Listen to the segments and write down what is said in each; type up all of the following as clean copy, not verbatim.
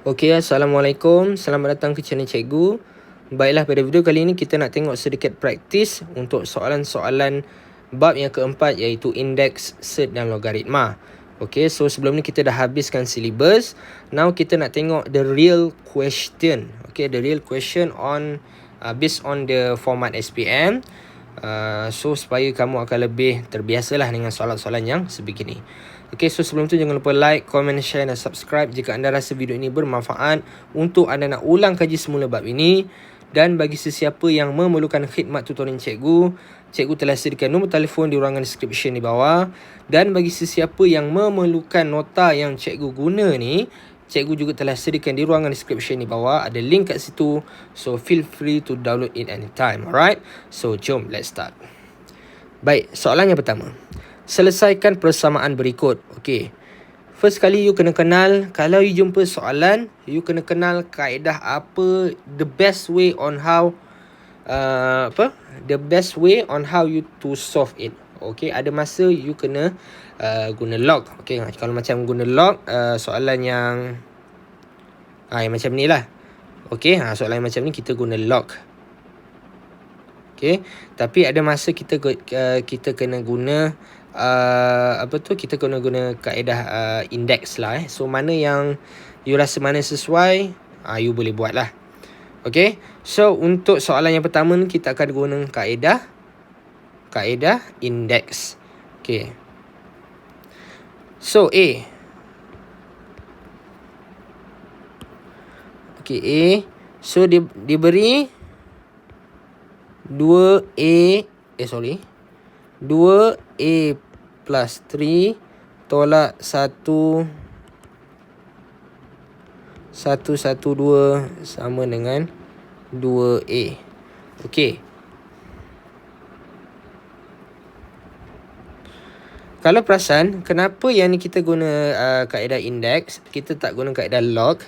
Okey, Assalamualaikum. Selamat datang ke channel Cikgu. Baiklah, pada video kali ini kita nak tengok sedikit praktis untuk soalan-soalan bab yang keempat, iaitu indeks, set dan logaritma. Okey, so sebelum ni kita dah habiskan syllabus. Now kita nak tengok the real question. Okay, the real question on based on the format SPM. So supaya kamu akan lebih terbiasalah dengan soalan-soalan yang sebegini. Okay, so sebelum tu jangan lupa like, comment, share dan subscribe jika anda rasa video ini bermanfaat untuk anda nak ulang kaji semula bab ini. Dan bagi sesiapa yang memerlukan khidmat tutoring cikgu, cikgu telah sediakan nombor telefon di ruangan description di bawah. Dan bagi sesiapa yang memerlukan nota yang cikgu guna ni, cikgu juga telah sediakan di ruangan description di bawah. Ada link kat situ, so feel free to download it anytime. Alright, so jom let's start. Baik, soalan yang pertama. Selesaikan persamaan berikut. Okay, first kali you kena kenal, kalau you jumpa soalan, you kena kenal kaedah apa, the best way on how the best way on how you to solve it. Okay, ada masa you kena guna log. Okay, kalau macam guna log, soalan yang macam ni lah. Okay, soalan yang macam ni kita guna log. Okay, tapi ada masa kita kena guna kita kena guna kaedah index lah. So mana yang you rasa mana sesuai, you boleh buat lah. Okay, so untuk soalan yang pertama ni kita akan guna kaedah index. Okay, so A. Okay, A. So diberi 2A 2A plus 3 tolak 1 112 sama dengan 2A. Okey. Kalau perasan, kenapa yang ni kita guna kaedah index, kita tak guna kaedah log?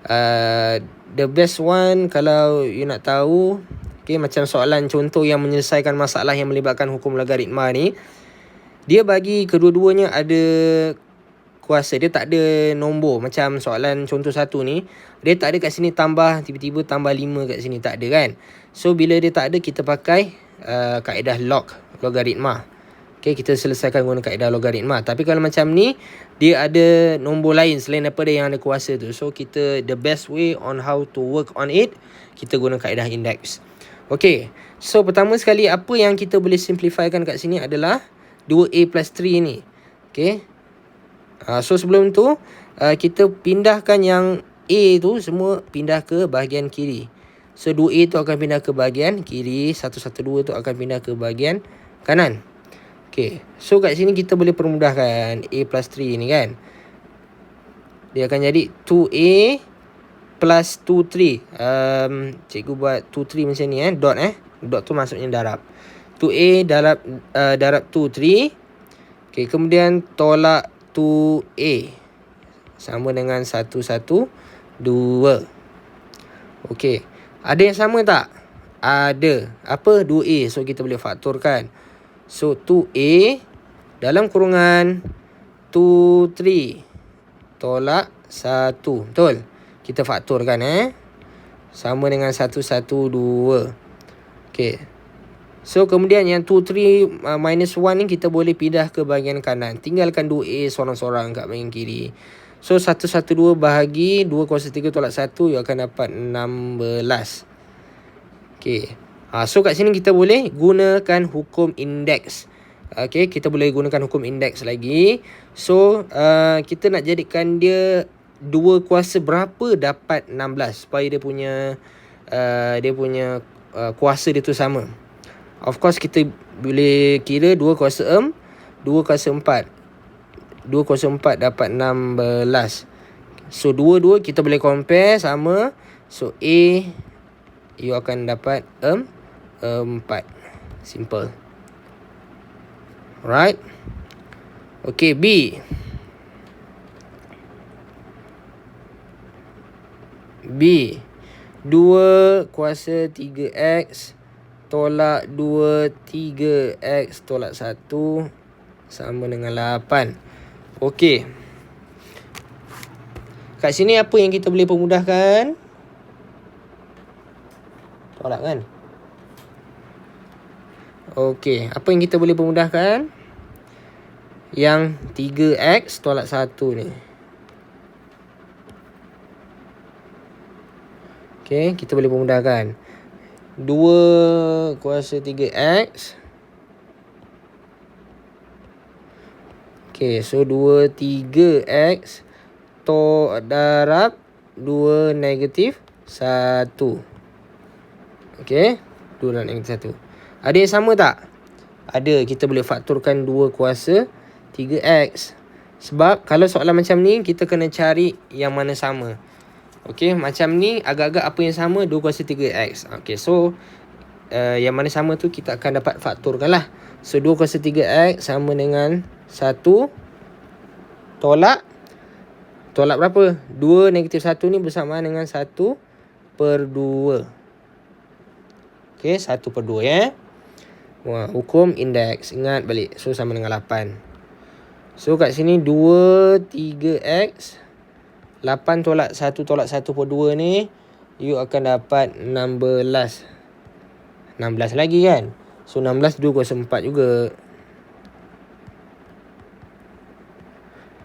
The best one kalau you nak tahu, okay, macam soalan contoh yang menyelesaikan masalah yang melibatkan hukum logaritma ni, dia bagi kedua-duanya ada kuasa, dia tak ada nombor. Macam soalan contoh 1 ni, dia tak ada kat sini tambah, tiba-tiba tambah 5 kat sini, tak ada kan. So bila dia tak ada, kita pakai kaedah logaritma. Okay, kita selesaikan guna kaedah logaritma. Tapi kalau macam ni, dia ada nombor lain selain daripada yang ada kuasa tu. So kita, the best way on how to work on it, kita guna kaedah index. Okay, so pertama sekali apa yang kita boleh simplifykan kat sini adalah 2A plus 3 ni. Okay, so sebelum tu kita pindahkan yang A tu semua pindah ke bahagian kiri. So 2A tu akan pindah ke bahagian kiri, 112 tu akan pindah ke bahagian kanan. Okay, so kat sini kita boleh permudahkan A plus 3 ni kan. Dia akan jadi 2A plus 2, 3. Cikgu buat 2, 3 macam ni dot dot tu maksudnya darab. 2A darab 2, 3. Okay, kemudian tolak 2A sama dengan 112. Okay, ada yang sama tak? Ada. Apa? 2A. So kita boleh faktorkan. So 2A dalam kurungan 2, 3 tolak 1. Betul? Kita faktorkan sama dengan 112. Okay, so kemudian yang 2, 3 minus 1 ni kita boleh pindah ke bahagian kanan. Tinggalkan 2A sorang-sorang kat bahagian kiri. So 112 bahagi 2 kuasa 3 tolak 1, you akan dapat 16. Okay, so kat sini kita boleh gunakan hukum indeks. Okay, kita boleh gunakan hukum indeks lagi. So kita nak jadikan dia 2 kuasa berapa dapat 16 supaya dia punya kuasa dia tu sama. Of course kita boleh kira 2 kuasa 4. 2 kuasa 4 dapat 16. So 2 kita boleh compare sama. So A you akan dapat 4. Simple. Alright. Okay, B. B 2 kuasa 3x tolak 2 3x tolak 1 sama dengan 8. Okey. Kat sini apa yang kita boleh permudahkan? Tolak kan? Okey, apa yang kita boleh permudahkan? Yang 3x tolak 1 ni. Okey, kita boleh permudahkan. 2 kuasa 3x. Okey, so 2 3x darab 2 negatif 1. Okey, 2 darab negatif 1. Ada yang sama tak? Ada, kita boleh faktorkan 2 kuasa 3x. Sebab kalau soalan macam ni, kita kena cari yang mana sama. Okey, macam ni agak-agak apa yang sama? 2 kuasa 3x. Okey, so yang mana sama tu kita akan dapat faktorkan lah. So 2 kuasa 3x sama dengan 1 tolak berapa? 2 negatif 1 ni bersamaan dengan 1 per 2. Okey, 1 per 2 ya. Wah, hukum indeks. Ingat balik. So sama dengan 8. So kat sini 2 3x 8 tolak 1 tolak 1 per 2 ni, you akan dapat 16. 16 lagi kan? So 16 2 kuasa 4 juga.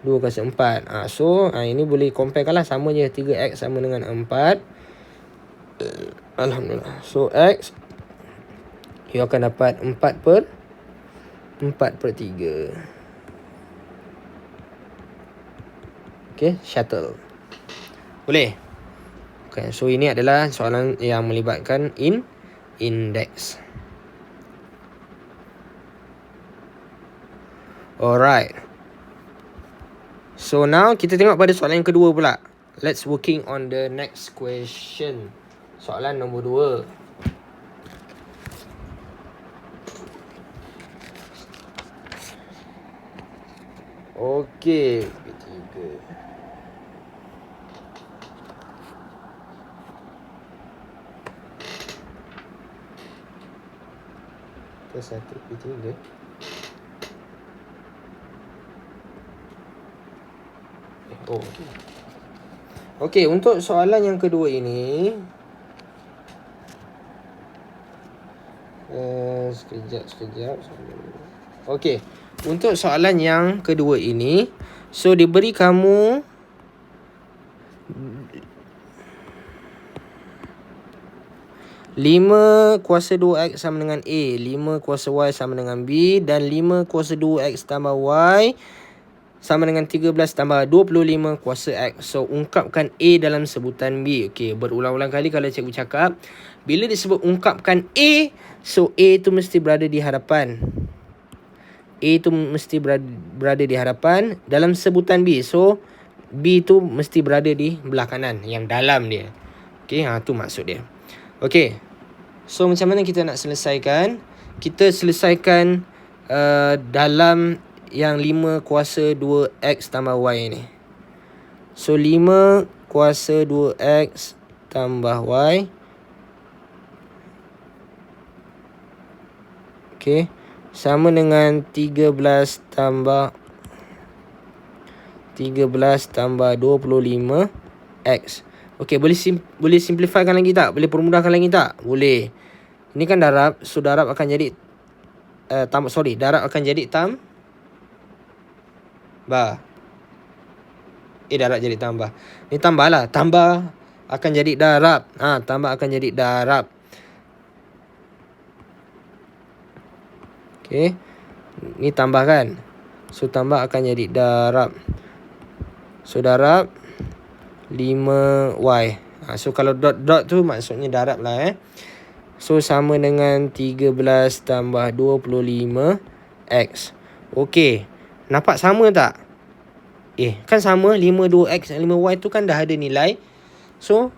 2 kuasa 4. So ini boleh comparekan lah. Sama je. 3x sama dengan 4. Alhamdulillah. So x, you akan dapat 4 per 3. Okay, shuttle. Boleh? Okay, so ini adalah soalan yang melibatkan indeks. Alright. So now kita tengok pada soalan yang kedua pula. Let's working on the next question. Soalan nombor 2. Okey, P3. Satu P3. Okey, untuk soalan yang kedua ini, sekejap. Okey, untuk soalan yang kedua ini, so diberi kamu 5 kuasa 2x sama dengan A, 5 kuasa y sama dengan B, dan 5 kuasa 2x tambah y sama dengan 13 tambah 25 kuasa x. So, ungkapkan A dalam sebutan B. Okey, berulang-ulang kali kalau cikgu cakap, bila disebut ungkapkan A, so A tu mesti berada di hadapan. A tu mesti berada di hadapan dalam sebutan B. So, B tu mesti berada di belah kanan, yang dalam dia. Okey, tu maksud dia. Okey. So, macam mana kita nak selesaikan? Kita selesaikan dalam yang 5 kuasa 2x tambah y ni. So 5 kuasa 2x tambah y. Okay, sama dengan 13 tambah 25x. Okay, boleh simplifykan lagi tak? Boleh permudahkan lagi tak? Boleh. Ini kan darab. So darab akan jadi darab akan jadi darab jadi tambah. Ni tambah lah. Tambah akan jadi darab. Tambah akan jadi darab. Okay. Ni tambah kan. So tambah akan jadi darab. So darab 5y. So kalau dot tu maksudnya darab lah So sama dengan 13 tambah 25x. Okay. Nampak sama tak? Kan sama. 5 2x dan 5y tu kan dah ada nilai. So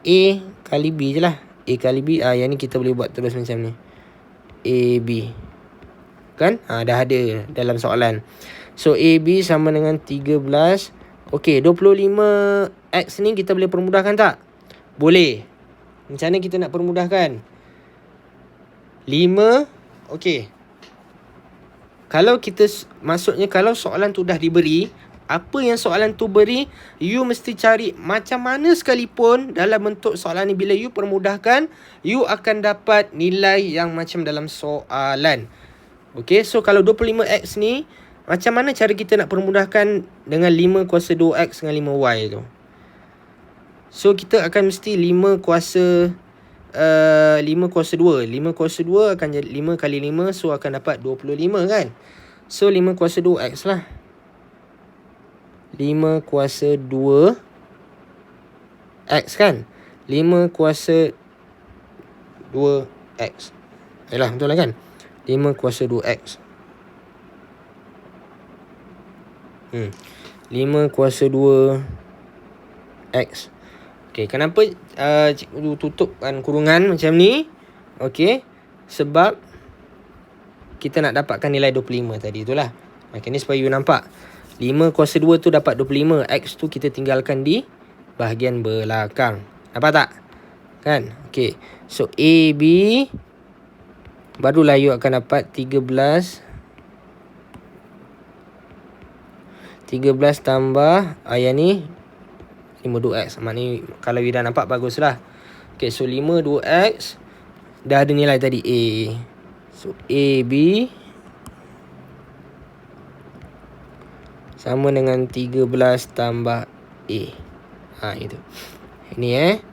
A kali B je lah. A kali B. Yang ni kita boleh buat terus macam ni. AB. Kan? Dah ada dalam soalan. So AB sama dengan 13. Okay, 25x ni kita boleh permudahkan tak? Boleh. Macam mana kita nak permudahkan? 5. Okay. Kalau kita, maksudnya kalau soalan tu dah diberi, Apa yang soalan tu beri, you mesti cari macam mana sekalipun dalam bentuk soalan ni. Bila you permudahkan, you akan dapat nilai yang macam dalam soalan. Okay, so kalau 25x ni, macam mana cara kita nak permudahkan dengan 5 kuasa 2x dengan 5y tu? So kita akan mesti 5 kuasa 5 kuasa 2. 5 kuasa 2 akan jadi 5 kali 5, so akan dapat 25 kan. So 5 kuasa 2x lah. 5 kuasa 2x kan. 5 kuasa 2x. Yalah, betul lah kan. 5 kuasa 2x. 5 kuasa 2x. Okay, kenapa cikgu tutupkan kurungan macam ni? Okay, sebab kita nak dapatkan nilai 25 tadi itulah. Maknanya supaya you nampak 5 kuasa 2 tu dapat 25. X tu kita tinggalkan di bahagian belakang. Nampak tak? Kan? Okay, so A, B, barulah you akan dapat 13 tambah yang ni 5 2x. Maknanya kalau you dah nampak, baguslah. Okay, so 5 2x dah ada nilai tadi A. So A, B sama dengan 13 tambah A. Itu. Ini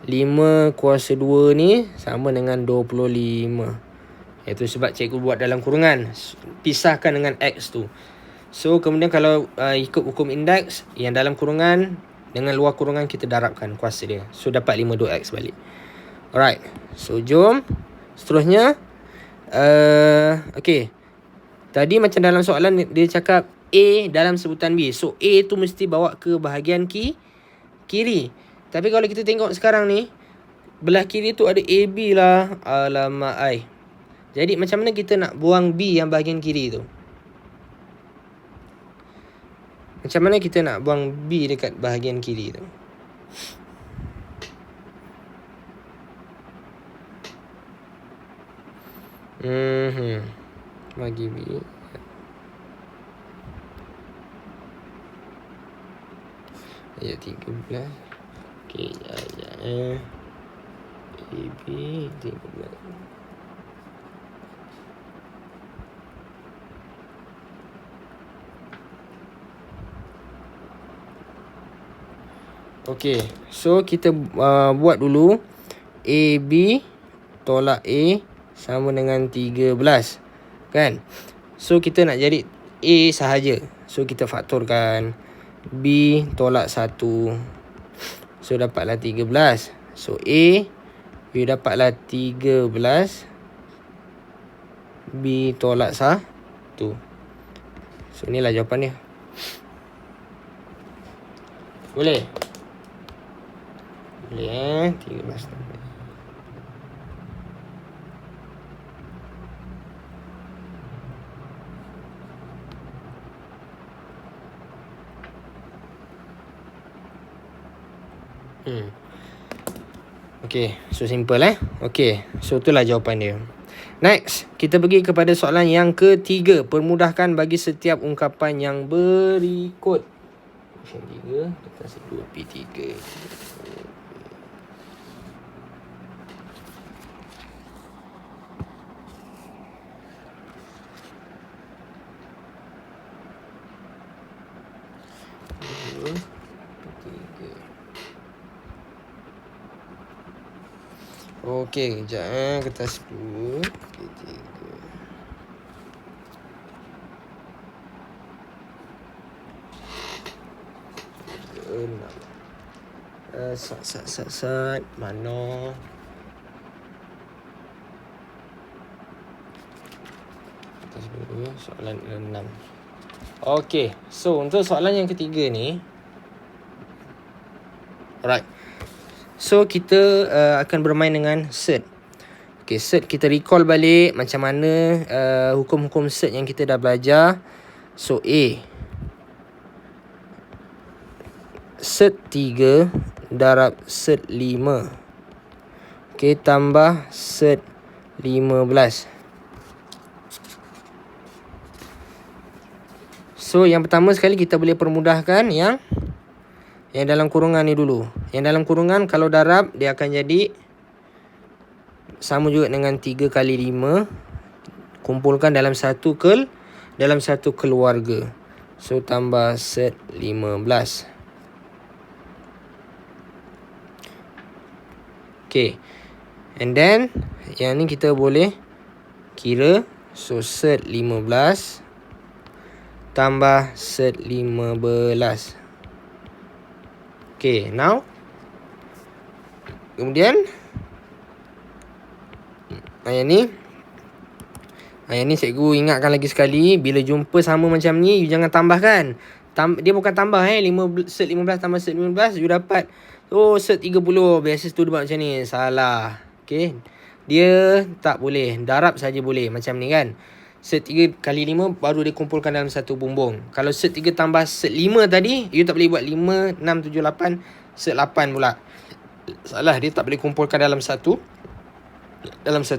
5 kuasa 2 ni sama dengan 25. Itu sebab cikgu buat dalam kurungan. Pisahkan dengan X tu. So kemudian kalau ikut hukum indeks, yang dalam kurungan dengan luar kurungan kita darabkan kuasa dia. So dapat 5 2x balik. Alright. So jom seterusnya. Okay. Tadi macam dalam soalan dia cakap A dalam sebutan B. So A tu mesti bawa ke bahagian kiri. Tapi kalau kita tengok sekarang ni, belah kiri tu ada AB lah. Alamak ai. Jadi macam mana kita nak buang B yang bahagian kiri tu? Macam mana kita nak buang B dekat bahagian kiri tu? Bagi B. Ya, 13. Okay, sekejap. AB 13. Okay, so kita buat dulu. AB tolak A sama dengan 13. Kan? So kita nak jadi A sahaja. So kita faktorkan. B tolak 1. So dapatlah 13. So A, you dapatlah 13. B tolak 1. So inilah jawapan dia. Boleh? Boleh 13 tambah. Okay, so simple Okay, so itulah jawapan dia. Next, kita pergi kepada soalan yang ketiga. Permudahkan bagi setiap ungkapan yang berikut. Yang 3, kita 2P3. Okey, kejap kertas 10. Okey, 3. Sat. Mana? Kertas 10, soalan 6. Okey, so untuk soalan yang ketiga ni. Alright. So kita akan bermain dengan set. Okay, set kita recall balik macam mana hukum-hukum set yang kita dah belajar. So A, set 3 darab set 5. Okay, tambah set 15. So yang pertama sekali kita boleh permudahkan yang dalam kurungan ni dulu. Yang dalam kurungan kalau darab dia akan jadi sama juga dengan 3 kali 5. Kumpulkan dalam satu keluarga. So tambah set 15. Okay. And then yang ni kita boleh kira. So set 15 tambah set 15. Okay, now kemudian yang ni cikgu ingatkan lagi sekali, bila jumpa sama macam ni you jangan tambahkan. Dia bukan tambah set 15 tambah set 15 you dapat set 30. Biasa student buat macam ni, salah. Okay, dia tak boleh, darab saja boleh macam ni kan. Set 3 kali 5 baru dikumpulkan dalam satu bumbung. Kalau set 3 tambah set 5 tadi, you tak boleh buat 5, 6, 7, 8 set 8 pula. Salah, dia tak boleh kumpulkan dalam satu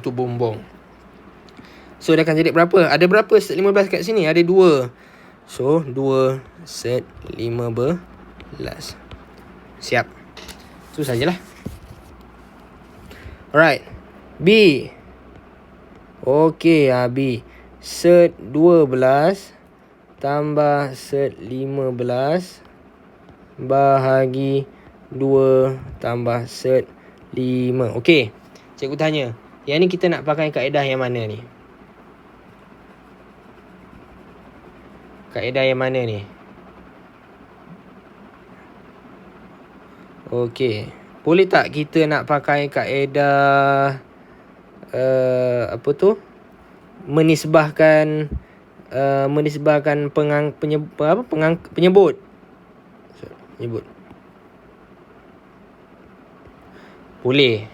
bumbung. So dia akan jadi berapa? Ada berapa set 15 kat sini? Ada 2. So 2 set 15. Siap. Itu sajalah. Alright. B. Okay, B. Set 12 tambah set 15 bahagi 2 tambah set 5. Okay, cikgu tanya, yang ni kita nak pakai kaedah yang mana ni? Kaedah yang mana ni? Okay, boleh tak kita nak pakai kaedah menisbahkan penyebut. Boleh.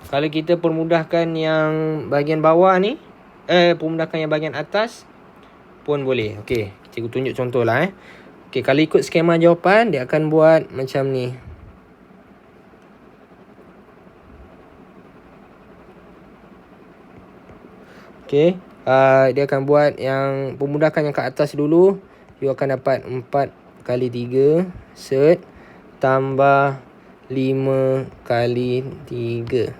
Kalau kita permudahkan yang bahagian bawah ni, permudahkan yang bahagian atas pun boleh. Okey, cikgu tunjuk contoh lah. Okey, kalau ikut skema jawapan dia akan buat macam ni. Okey, dia akan buat yang pemudahkan yang kat atas dulu. You akan dapat 4 kali 3 set tambah 5 kali 3.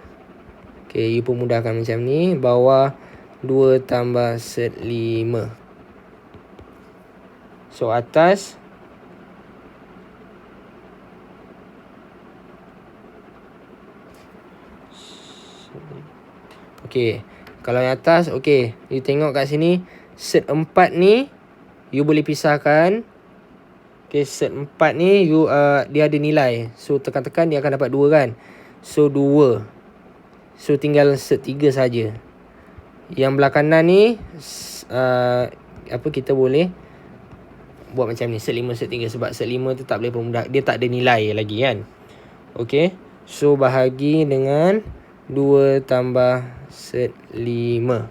Okey, you pemudahkan macam ni. Bawah 2 tambah set 5. So atas okey, kalau yang atas, okey, you tengok kat sini set 4 ni you boleh pisahkan. Okey, set 4 ni you dia ada nilai. So tekan-tekan dia akan dapat 2 kan. So 2. So tinggal set 3 saja. Yang belah kanan ni kita boleh buat macam ni, set 5 set 3 sebab set 5 tu tak boleh permudah, dia tak ada nilai lagi kan. Okey, so bahagi dengan 2 tambah set 5.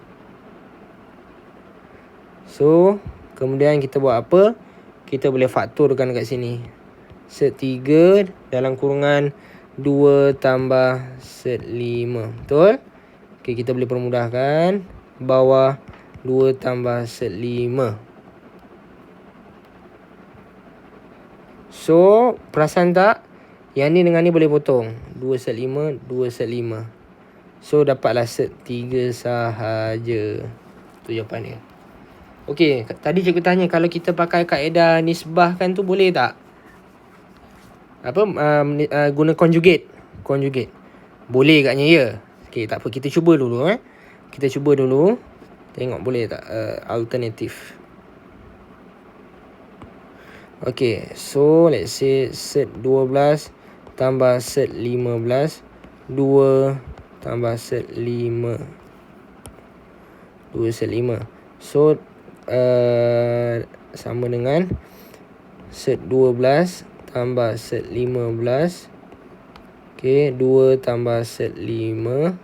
So kemudian kita buat apa? Kita boleh faktorkan kat sini. Set 3 dalam kurungan 2 tambah set 5. Betul? Okey, kita boleh permudahkan. Bawah 2 tambah set 5. So, perasan tak? Yang ni dengan ni boleh potong. 2 set 5, 2 set 5. So, dapatlah set 3 sahaja. Itu jawapan dia. Okey, tadi cikgu tanya kalau kita pakai kaedah nisbahkan tu boleh tak? Guna conjugate. Boleh katnya ya. Okey, tak apa, kita cuba dulu Kita cuba dulu. Tengok boleh tak alternatif. Okay, so let's say set 12 tambah set 15 2 tambah set 5 2 set 5. So sama dengan set 12 tambah set 15. Okay, 2 tambah set 5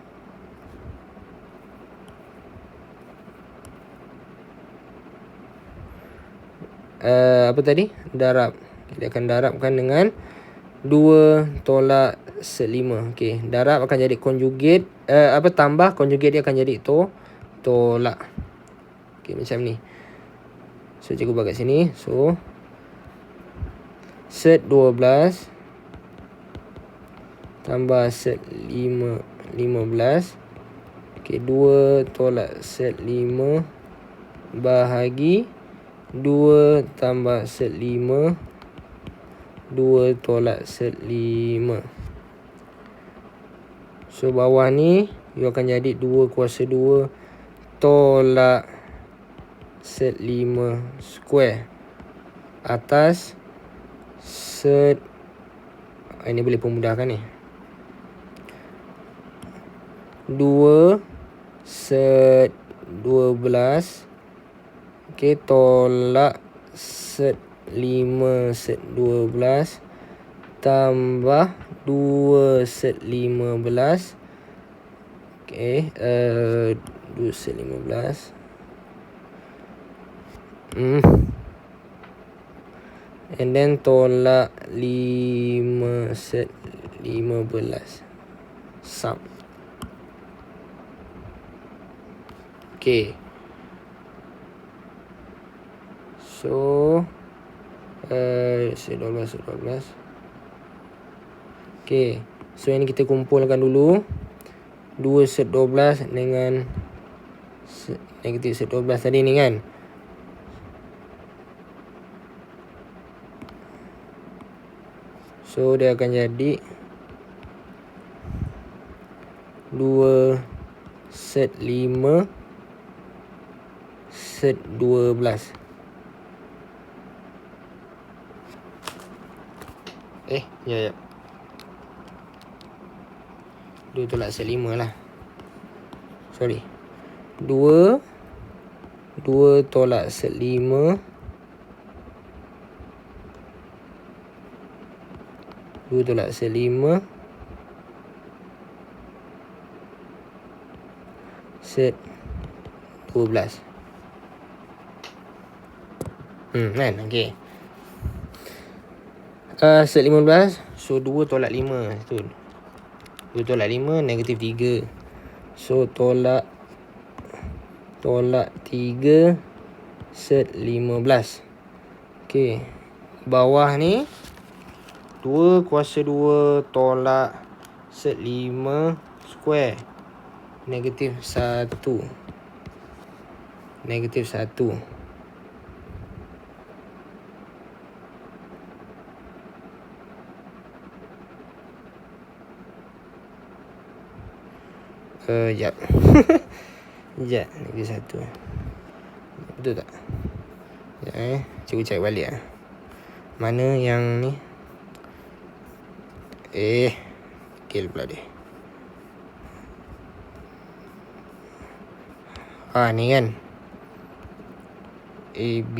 apa tadi? Darab. Kita akan darabkan dengan 2 tolak set 5. Okey, darab akan jadi conjugate, tambah conjugate dia akan jadi tolak. Okey, macam ni. So cikgu buat kat sini. So set 12 tambah set 15. Okay, 2 tolak set 5 bahagi 2 tambah set 5. 2 tolak set 5. So bawah ni you akan jadi 2 kuasa 2 tolak set 5 square atas set, ini boleh pemudahkan ni, 2 set 12 okay, tolak set 5 set 12 tambah 2 set 15. Okay, 2 set 15. And then tolak 5 set 15. Sum. Okay. So set 12. Okay. So ini kita kumpulkan dulu. 2 set 12 dengan negatif set 12 tadi ni kan. So dia akan jadi 2 set 5 set 12. Ya. 2 tolak set 5 lah. Sorry. 2 tolak set 5. 2 tolak set 5 set 12. Kan? Okay. Set 15. So 2 tolak 5 tu. 2 tolak 5 negatif 3. So tolak 3 set 15. Okay. Bawah ni 2 kuasa 2 tolak set 5 square. Negatif 1. Negatif 1. Sekejap. Sekejap. Negatif 1. Betul tak? Sekejap cikgu cek balik lah. Mana yang ni? Kill pula dia. Ni kan AB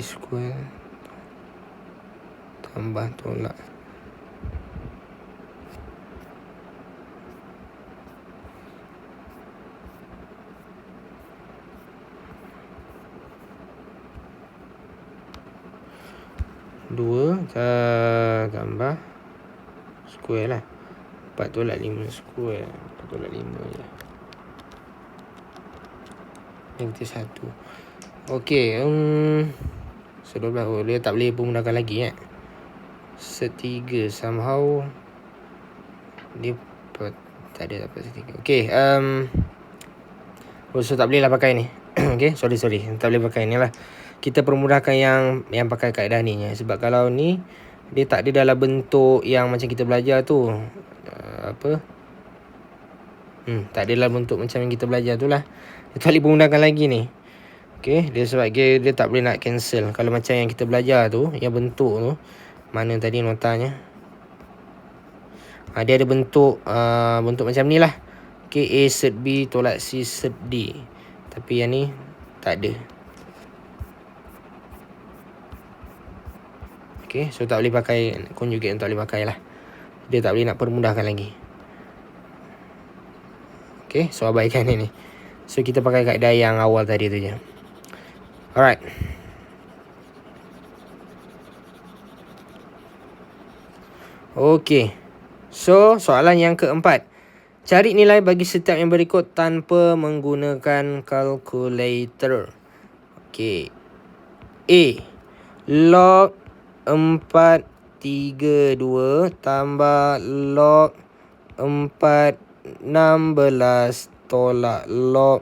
square tambah tolak 2 tambah square lah. 4 tolak 5 square. 4 tolak 5 je. Negatif 1. Okay. So 12. Dia tak boleh pemudahkan lagi kan. Setiga somehow dia tak ada dapat setiga. Okay. So tak boleh lah pakai ni. Okay. Sorry. Tak boleh pakai ni lah. Kita permudahkan yang pakai kaedah ni. Sebab kalau ni dia tak ada dalam bentuk yang macam kita belajar tu. Tak ada dalam bentuk macam yang kita belajar tu lah. Dia tak boleh permudahkan lagi ni. Okay. Dia sebab dia tak boleh nak cancel. Kalau macam yang kita belajar tu, yang bentuk tu, mana tadi notanya, dia ada bentuk macam ni lah. Okay. A set B tolak C set D. Tapi yang ni tak ada. Okay, so tak boleh pakai conjugate, tak boleh pakai lah. Dia tak boleh nak permudahkan lagi. Okay, so abaikan ni. So kita pakai kaedah yang awal tadi tu je. Alright. Okay. So soalan yang keempat. Cari nilai bagi setiap yang berikut tanpa menggunakan kalkulator. Okey. A. Log 432 tambah log 416 tolak log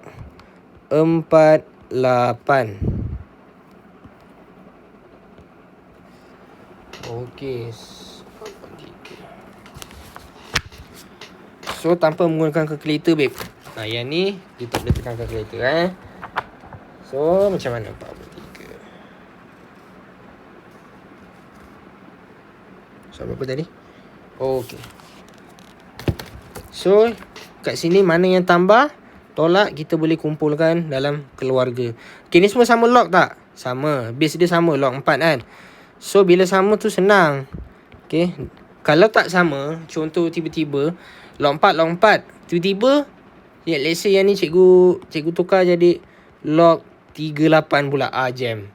48. Okey. So tanpa menggunakan kalkulator, babe. Yang ni dia tak boleh tekan kalkulator. So macam mana 43? So berapa tadi? Okey. So kat sini mana yang tambah, tolak, kita boleh kumpulkan dalam keluarga. Okey, ni semua sama log tak? Sama. Base dia sama, log 4 kan. So bila sama tu senang. Okey. Kalau tak sama, contoh tiba-tiba log 4 log 4, tiba-tiba let's say yang ni cikgu tukar jadi log 38 pula. Jam.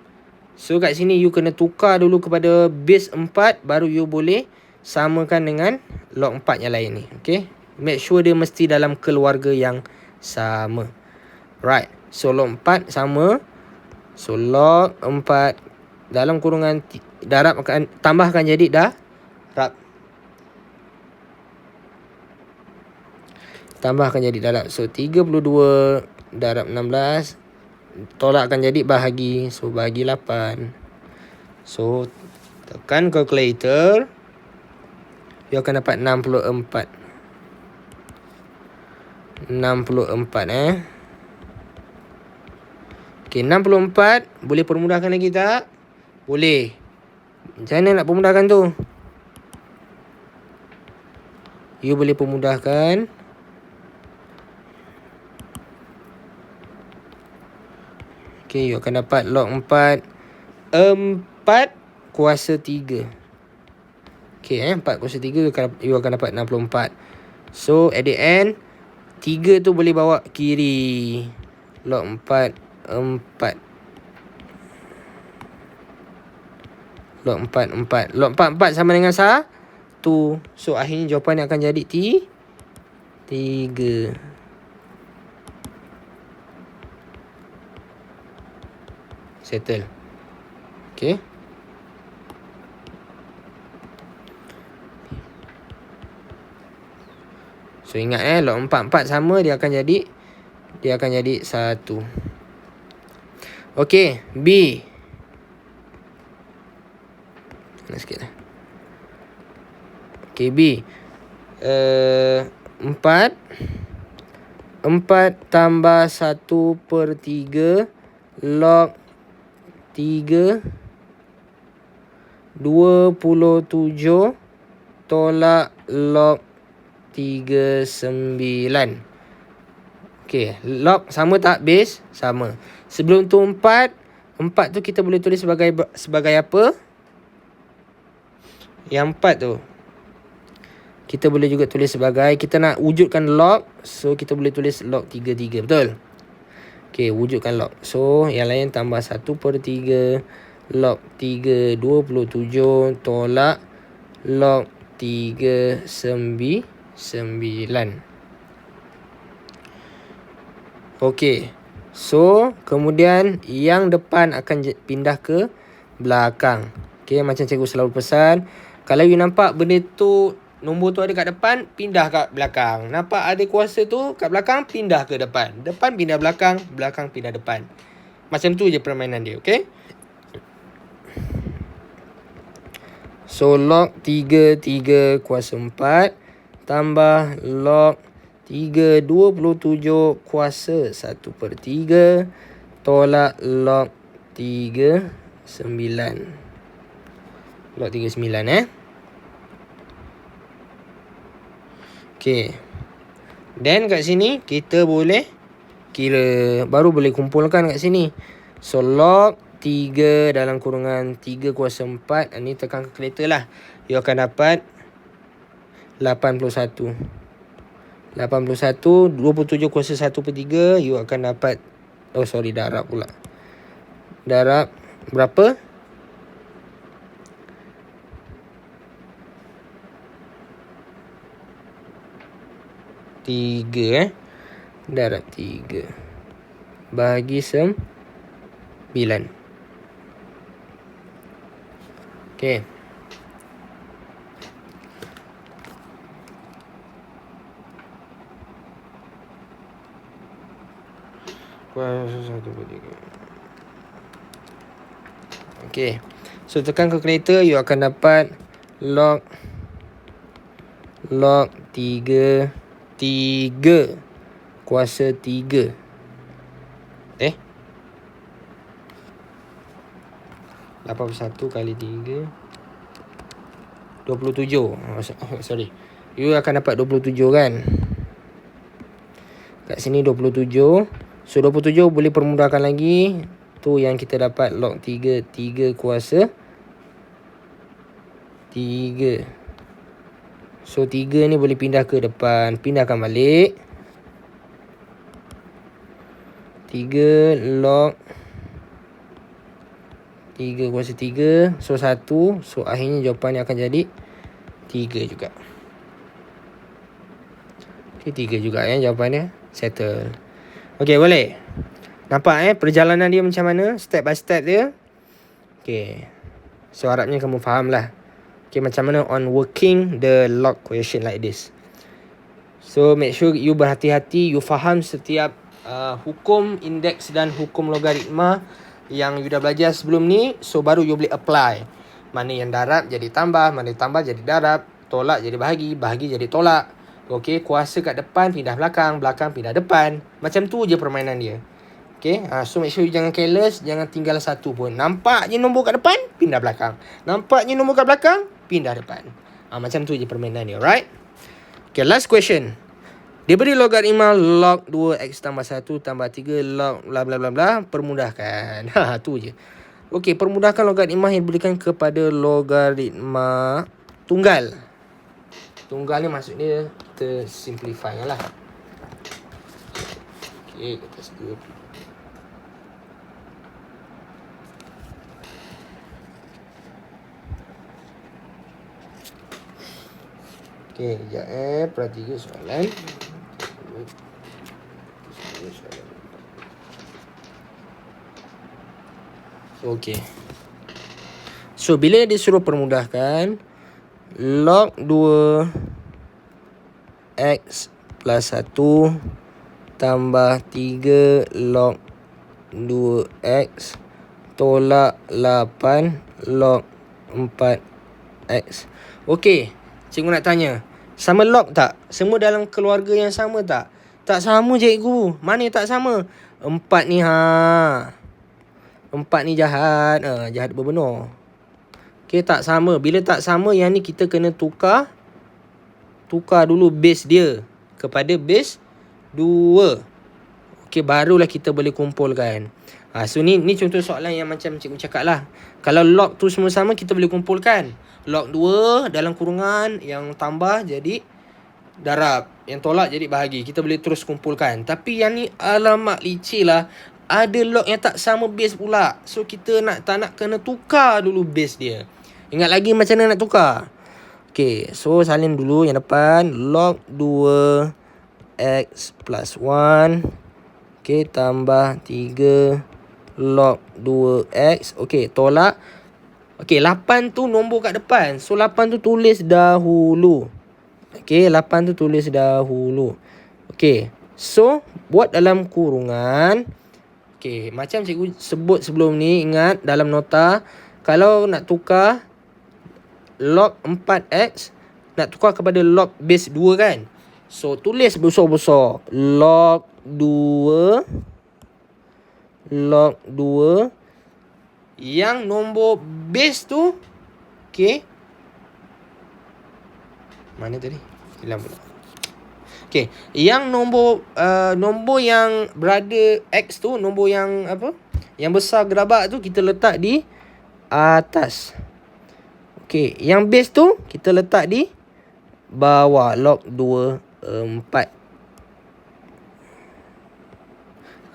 So kat sini you kena tukar dulu kepada base 4, baru you boleh samakan dengan log 4 yang lain ni. Okay. Make sure dia mesti dalam keluarga yang sama. Right. So log 4 sama. So log 4 dalam kurungan darab akan tambahkan jadi darab. Tambahkan jadi darab. So 32 darab 16. Tolakkan jadi bahagi. So bahagi 8. So tekan calculator. You akan dapat 64. 64 Okay, 64 boleh permudahkan lagi tak? Boleh. Macam mana nak permudahkan tu? You boleh permudahkan. Okay, you akan dapat log 4 kuasa 3. Okay, 4 kuasa 3 you akan dapat 64. So at the end 3 tu boleh bawa kiri. Log 4 Log 4 Log 4 sama dengan 1. So akhirnya jawapan akan jadi 3. Settle. Okay. So ingat log 4 sama, dia akan jadi 1. Okey, B. Nak sikit lah. Okey, B. 4 tambah 1/3 log 3 27 tolak log 39. Okey, log sama tak? Base sama. Sebelum tu 4 tu kita boleh tulis sebagai apa? Yang 4 tu kita boleh juga tulis sebagai, kita nak wujudkan log, so kita boleh tulis log 33. Betul? Okey, wujudkan log. So yang lain tambah 1/3 log 3 27 tolak log 39. Okey. So kemudian yang depan akan pindah ke belakang. Okey, macam cikgu selalu pesan, kalau you nampak benda tu, nombor tu ada kat depan, pindah kat belakang. Nampak ada kuasa tu kat belakang, pindah ke depan. Depan pindah belakang, belakang pindah depan. Macam tu je permainan dia, okey? So log 3 kuasa 4 tambah log 3 27 kuasa 1/3 tolak log 3 9. Log 3 9 Okay. Then kat sini kita boleh kira, baru boleh kumpulkan kat sini. So log 3 dalam kurungan 3 kuasa 4, ni tekan kalkulator lah. You akan dapat 81. 27 kuasa 1/3, you akan dapat, darab pula. Darab berapa? 3 3 darab 3 bahagi 9. Okey. Kuasa 1/3. Okey. So tekan calculator, you akan dapat log 3 kuasa 3. 81 kali 3 27. Sorry. You akan dapat 27 kan. Kat sini 27. So 27 boleh permudahkan lagi. Tu yang kita dapat log 3 kuasa 3. So 3 ni boleh pindah ke depan. Pindahkan balik. 3 log 3 kuasa 3. So 1. So akhirnya jawapannya akan jadi 3 juga. Okay, 3 juga jawapannya. Settle. Okay, boleh? Nampak perjalanan dia macam mana? Step by step dia. Okay. So harapnya kamu faham lah. Okay, macam mana on working the log question like this. So make sure you berhati-hati. You faham setiap hukum indeks dan hukum logaritma yang you dah belajar sebelum ni. So baru you boleh apply. Mana yang darab jadi tambah, mana yang tambah jadi darab, tolak jadi bahagi, bahagi jadi tolak. Okay, kuasa kat depan pindah belakang, belakang pindah depan. Macam tu je permainan dia. Okay, so make sure you jangan careless, jangan tinggal satu pun. Nampak je nombor kat depan, pindah belakang. Nampak je nombor kat belakang, pindah depan. Macam tu je permainan dia, alright? Okay, last question. Dia beri logaritma log 2x tambah 1 tambah 3 log bla bla bla bla. Permudahkan. Tu je. Okay, permudahkan logaritma yang diberikan kepada logaritma tunggal. Tunggal ni maksudnya kita simplify lah. Okay, let's do it. Okay, sekejap perhatikan soalan. Okay. So, bila disuruh permudahkan, log 2x plus 1 tambah 3 log 2x tolak 8 log 4x. Okay, cikgu nak tanya, sama log tak? Semua dalam keluarga yang sama tak? Tak sama cikgu. Mana tak sama? 4 ni 4 ni jahat. Jahat berbenar. Okay, tak sama. Bila tak sama, yang ni kita kena tukar dulu base dia kepada base 2. Okay, barulah kita boleh kumpulkan. So ni contoh soalan yang macam cikgu cakap lah. Kalau log tu semua sama, kita boleh kumpulkan. Log 2 dalam kurungan, yang tambah jadi darab, yang tolak jadi bahagi. Kita boleh terus kumpulkan. Tapi yang ni alamak licin lah. Ada log yang tak sama base pula. So kita tak nak kena tukar dulu base dia. Ingat lagi macam mana nak tukar. Okay, so salin dulu yang depan. Log 2x plus 1. Okay, tambah 3 log 2x. Okay, tolak. Okay, 8 tu nombor kat depan. So 8 tu tulis dahulu. Okay, 8 tu tulis dahulu. Okay, so buat dalam kurungan. Okay, macam cikgu sebut sebelum ni, ingat dalam nota, kalau nak tukar log 4x, nak tukar kepada log base 2 kan. So tulis besar-besar. Log 2 yang nombor base tu, okay, mana tadi? Hilang pula. Okay, yang nombor yang berada X tu, nombor yang apa? Yang besar gerabak tu kita letak di atas. Okay, yang base tu kita letak di bawah. Log 2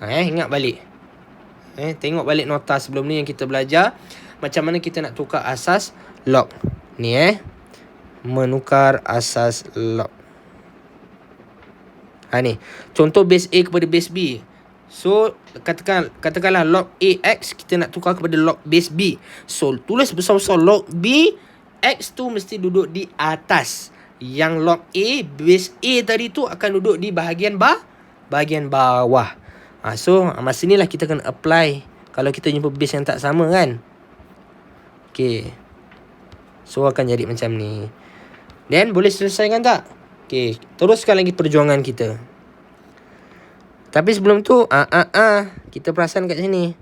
4. Ingat balik. Tengok balik nota sebelum ni yang kita belajar macam mana kita nak tukar asas log. Ni menukar asas log. Ni. Contoh base A kepada base B. So, katakanlah log AX kita nak tukar kepada log base B. So, tulis besar-besar log B, X tu mesti duduk di atas. Yang log A, base A tadi tu akan duduk di bahagian bawah. So, masa ni lah kita kena apply kalau kita jumpa base yang tak sama kan. Okay. So, akan jadi macam ni. Then, boleh selesaikan tak? Okay. Teruskan lagi perjuangan kita. Tapi sebelum tu, kita perasan kat sini.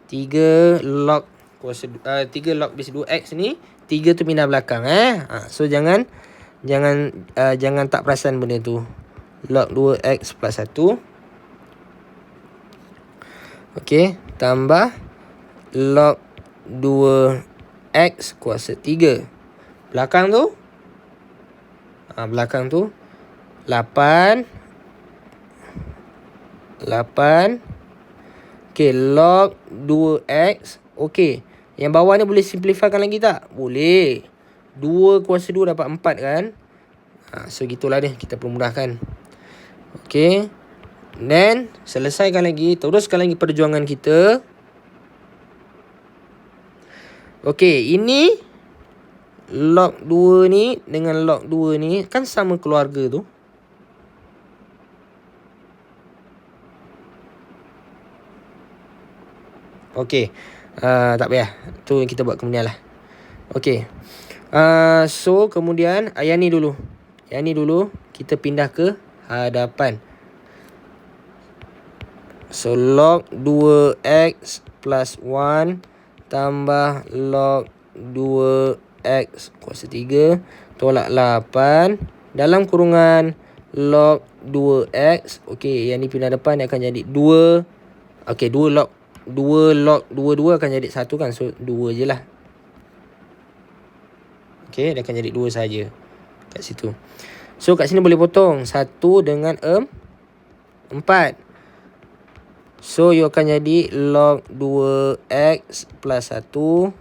3 log base 2X ni, 3 tu pindah belakang. So, jangan tak perasan benda tu. Log 2X plus 1. Okay. Tambah log 2X kuasa 3. Belakang tu 8. Okay, log 2X. Okay, yang bawah ni boleh simplifykan lagi tak? Boleh. 2 kuasa 2 dapat 4 kan? So, gitulah dia. Kita permudahkan. Okay. Then, selesaikan lagi. Teruskan lagi perjuangan kita. Okay, ini log 2 ni dengan log 2 ni kan sama keluarga tu. Okay. Tak payah. Tu kita buat kemudian lah. Okay. So, kemudian yang ni dulu. Yang ni dulu kita pindah ke hadapan. So, log 2X plus 1 tambah log 2X kuasa 3 tolak 8 dalam kurungan log 2X. Okay, yang ni pindah depan dia akan jadi 2. Okay, 2 log 2 akan jadi 1 kan. So, 2 je lah. Okay, dia akan jadi 2 saja kat situ. So, kat sini boleh potong 1 dengan 4. So, you akan jadi log 2X plus 1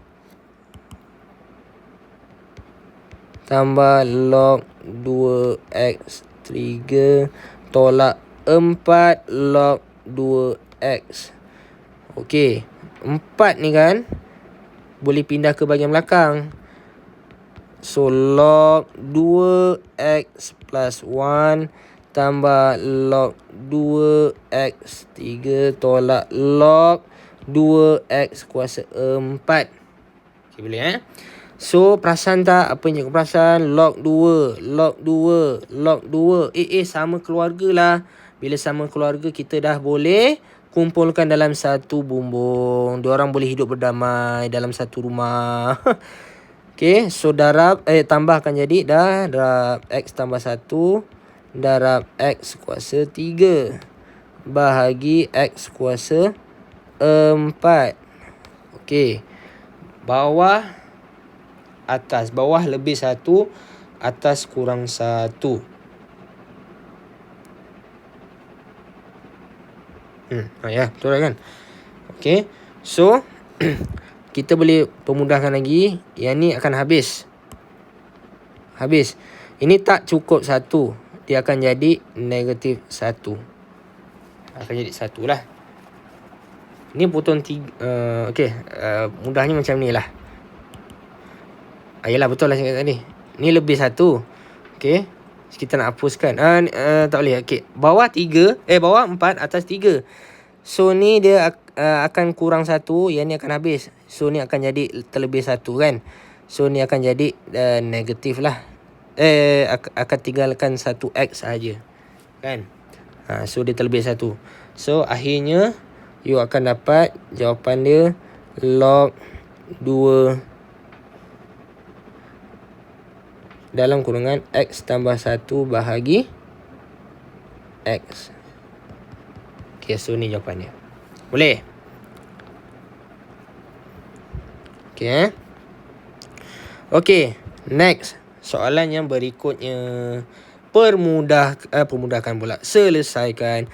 tambah log 2X 3 tolak 4 log 2X. Okey, 4 ni kan boleh pindah ke bahagian belakang. So, log 2X plus 1 tambah log 2X 3 tolak log 2X kuasa 4. Okay, boleh So, perasan tak apa yang cikgu perasan? Log 2, log 2, log 2. Sama keluarga lah. Bila sama keluarga, kita dah boleh kumpulkan dalam satu bumbung. Diorang boleh hidup berdamai dalam satu rumah. Okay, so tambahkan jadi darab X tambah 1 darab X kuasa 3 bahagi X kuasa 4. Okay, bawah atas. Bawah lebih 1, atas kurang 1. Ya, betul lah kan? Okay, so kita boleh pemudahkan lagi. Yang ni akan habis. Ini tak cukup 1. Dia akan jadi negatif 1. Akan jadi 1 lah. Ini potong 3. Okay, mudahnya macam ni lah. Yelah, betul lah cakap tadi. Ni lebih 1. Okay, kita nak hapuskan. Tak boleh. Okay, bawah 3. Bawah 4, atas 3. So, ni dia akan kurang 1. Yang ni akan habis. So, ni akan jadi terlebih 1 kan. So, ni akan jadi negatif lah. Akan tinggalkan 1X sahaja kan. So, dia terlebih 1. So, akhirnya you akan dapat jawapan dia log 2 dalam kurungan X tambah 1 bahagi X. Okay, so ni jawapannya. Boleh? Okay. Okay, next. Soalan yang berikutnya. Permudahkan pula. Selesaikan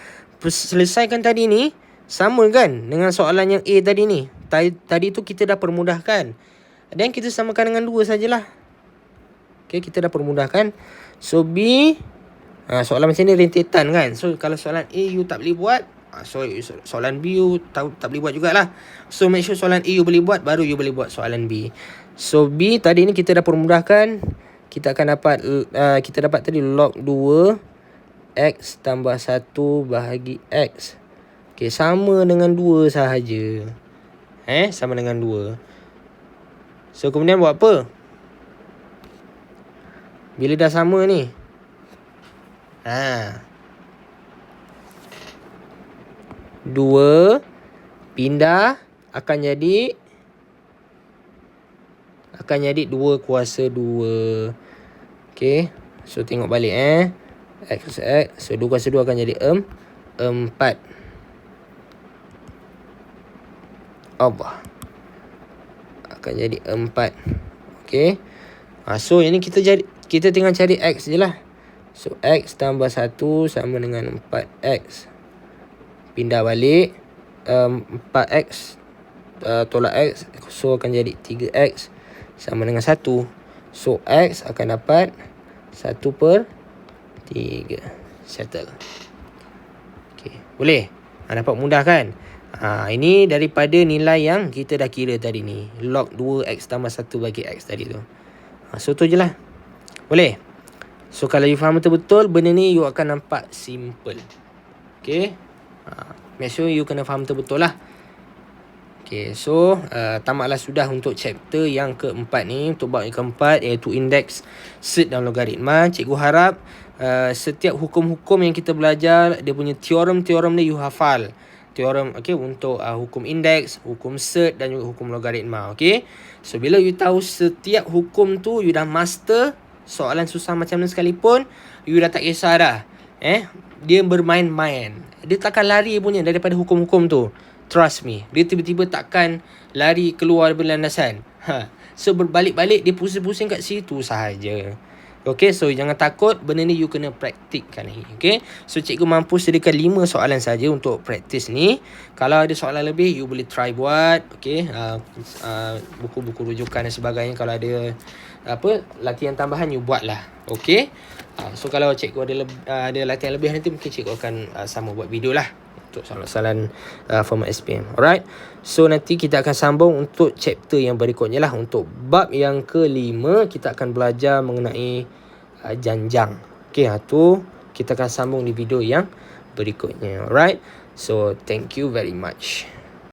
tadi ni sama kan dengan soalan yang A tadi ni. Tadi tu kita dah permudahkan. Dan kita samakan dengan 2 sajalah. Okay, kita dah permudahkan. So, B Soalan macam ni rentetan kan. So kalau soalan A you tak boleh buat, so soalan B you tak boleh buat jugalah. So make sure soalan A you boleh buat, baru you boleh buat soalan B. So B tadi ni kita dah permudahkan. Kita akan dapat kita dapat tadi log 2 X tambah 1 bahagi X. Okay, sama dengan 2 sahaja. Sama dengan 2. So kemudian buat apa? Bila dah sama ni, 2 pindah akan jadi 2 kuasa 2. Okay, so tengok balik X. So 2 kuasa 2 akan jadi 4. Allah, akan jadi 4. Okay, so ini kita tinggal cari X je lah. So X tambah 1 sama dengan 4X. Pindah balik 4X tolak X, so akan jadi 3X sama dengan 1. So X akan dapat 1/3. Settle. Okay, boleh? Dapat mudah kan? Ini daripada nilai yang kita dah kira tadi ni, log 2X tambah 1 bagi X tadi tu. So tu je lah. Boleh? So kalau you faham betul-betul benda ni, you akan nampak simple. Okay, make sure you kena faham betul-betul lah. Okay, so tamatlah sudah untuk chapter yang keempat ni, untuk bab yang keempat, iaitu indeks, set dan logaritma. Cikgu harap setiap hukum-hukum yang kita belajar, dia punya teorem-teorem ni you hafal. Teorem, okay, untuk hukum indeks, hukum set dan juga hukum logaritma. Okay, so bila you tahu setiap hukum tu, you dah master, soalan susah macam mana sekalipun, you dah tak kisah dah. Dia bermain-main, dia takkan lari punya daripada hukum-hukum tu. Trust me, dia tiba-tiba takkan lari keluar dari landasan. So berbalik-balik dia pusing-pusing kat situ sahaja. Okay, so jangan takut, benda ni you kena praktikkan lagi. Okay, so cikgu mampu sediakan 5 soalan saja untuk praktis ni. Kalau ada soalan lebih, you boleh try buat. Okay, buku-buku rujukan dan sebagainya. Kalau ada latihan tambahan, you buat lah. Okay, so kalau cikgu ada latihan lebih nanti, mungkin cikgu akan sama buat video lah untuk soalan-soalan format SPM. Alright, so nanti kita akan sambung untuk chapter yang berikutnya lah. Untuk bab yang ke-5, kita akan belajar mengenai janjang. Okay, tu kita akan sambung di video yang berikutnya. Alright, so thank you very much.